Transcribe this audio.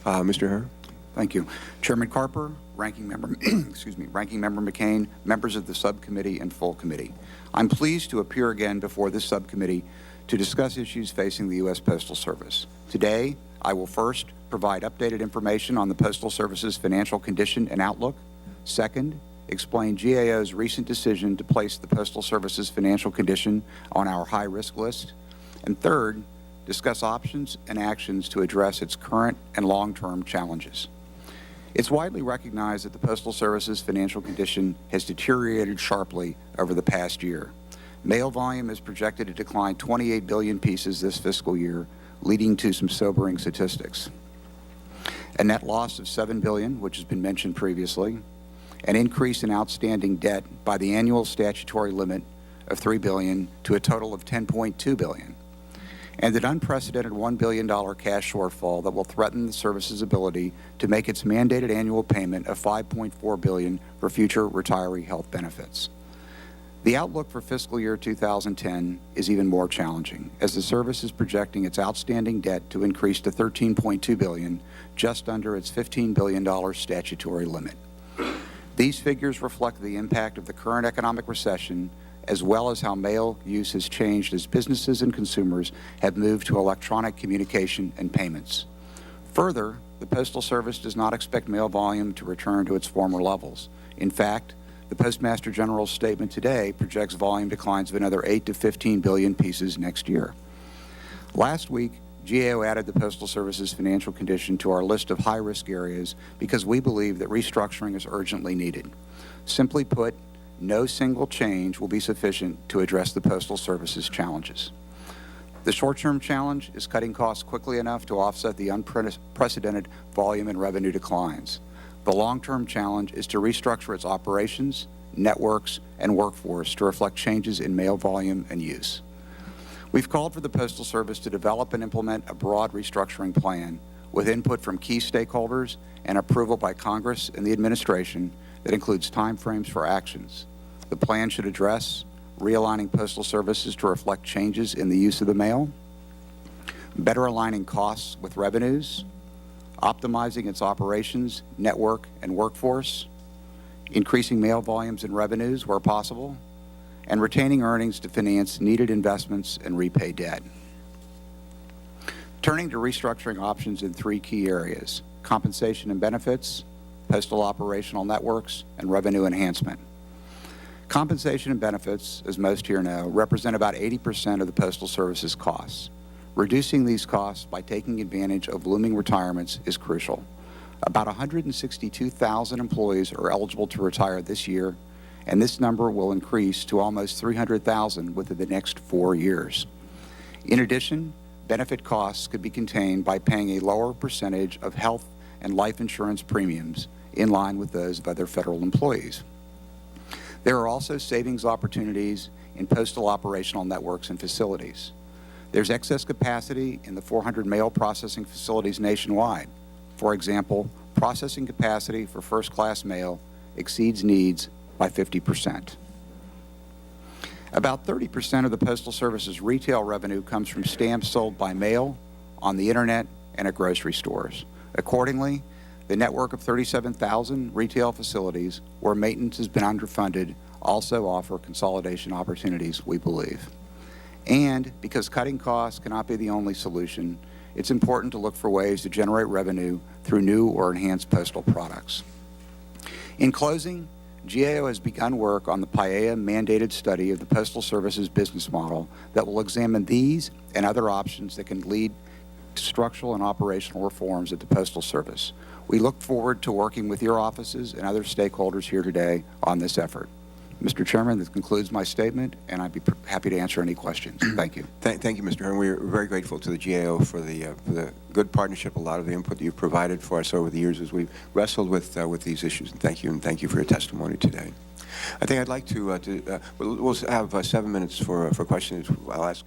Mr. Herr. Thank you. Chairman Carper, Ranking Member, excuse me, Ranking Member McCain, members of the subcommittee and full committee. I'm pleased to appear again before this subcommittee to discuss issues facing the U.S. Postal Service. Today, I will first provide updated information on the Postal Service's financial condition and outlook. Second, explain GAO's recent decision to place the Postal Service's financial condition on our high-risk list. And third, discuss options and actions to address its current and long-term challenges. It's widely recognized that the Postal Service's financial condition has deteriorated sharply over the past year. Mail volume is projected to decline 28 billion pieces this fiscal year, leading to some sobering statistics. A net loss of $7 billion, which has been mentioned previously, an increase in outstanding debt by the annual statutory limit of $3 billion to a total of $10.2 billion, and an unprecedented $1 billion cash shortfall that will threaten the service's ability to make its mandated annual payment of $5.4 billion for future retiree health benefits. The outlook for fiscal year 2010 is even more challenging, as the service is projecting its outstanding debt to increase to $13.2 billion, just under its $15 billion statutory limit. These figures reflect the impact of the current economic recession, as well as how mail use has changed as businesses and consumers have moved to electronic communication and payments. Further, the Postal Service does not expect mail volume to return to its former levels. In fact, the Postmaster General's statement today projects volume declines of another 8 to 15 billion pieces next year. Last week, GAO added the Postal Service's financial condition to our list of high-risk areas because we believe that restructuring is urgently needed. Simply put, no single change will be sufficient to address the Postal Service's challenges. The short-term challenge is cutting costs quickly enough to offset the unprecedented volume and revenue declines. The long-term challenge is to restructure its operations, networks, and workforce to reflect changes in mail volume and use. We've called for the Postal Service to develop and implement a broad restructuring plan with input from key stakeholders and approval by Congress and the administration that includes timeframes for actions. The plan should address realigning postal services to reflect changes in the use of the mail, better aligning costs with revenues, optimizing its operations, network, and workforce, increasing mail volumes and revenues where possible, and retaining earnings to finance needed investments and repay debt. Turning to restructuring options in three key areas: compensation and benefits, postal operational networks, and revenue enhancement. Compensation and benefits, as most here know, represent about 80% of the Postal Service's costs. Reducing these costs by taking advantage of looming retirements is crucial. About 162,000 employees are eligible to retire this year, and this number will increase to almost 300,000 within the next 4 years. In addition, benefit costs could be contained by paying a lower percentage of health and life insurance premiums in line with those of other federal employees. There are also savings opportunities in postal operational networks and facilities. There's excess capacity in the 400 mail processing facilities nationwide. For example, processing capacity for first-class mail exceeds needs by 50%. About 30% of the Postal Service's retail revenue comes from stamps sold by mail, on the Internet, and at grocery stores. Accordingly, the network of 37,000 retail facilities where maintenance has been underfunded also offer consolidation opportunities, we believe. And because cutting costs cannot be the only solution, it's important to look for ways to generate revenue through new or enhanced postal products. In closing, GAO has begun work on the PIEA-mandated study of the Postal Service's business model that will examine these and other options that can lead to structural and operational reforms at the Postal Service. We look forward to working with your offices and other stakeholders here today on this effort. Mr. Chairman, this concludes my statement, and I'd be happy to answer any questions. Thank you. Thank you, Mr. Herr. We're very grateful to the GAO for the good partnership, a lot of the input that you've provided for us over the years as we've wrestled with these issues. And thank you for your testimony today. I think I'd like to we'll have 7 minutes for questions. I'll ask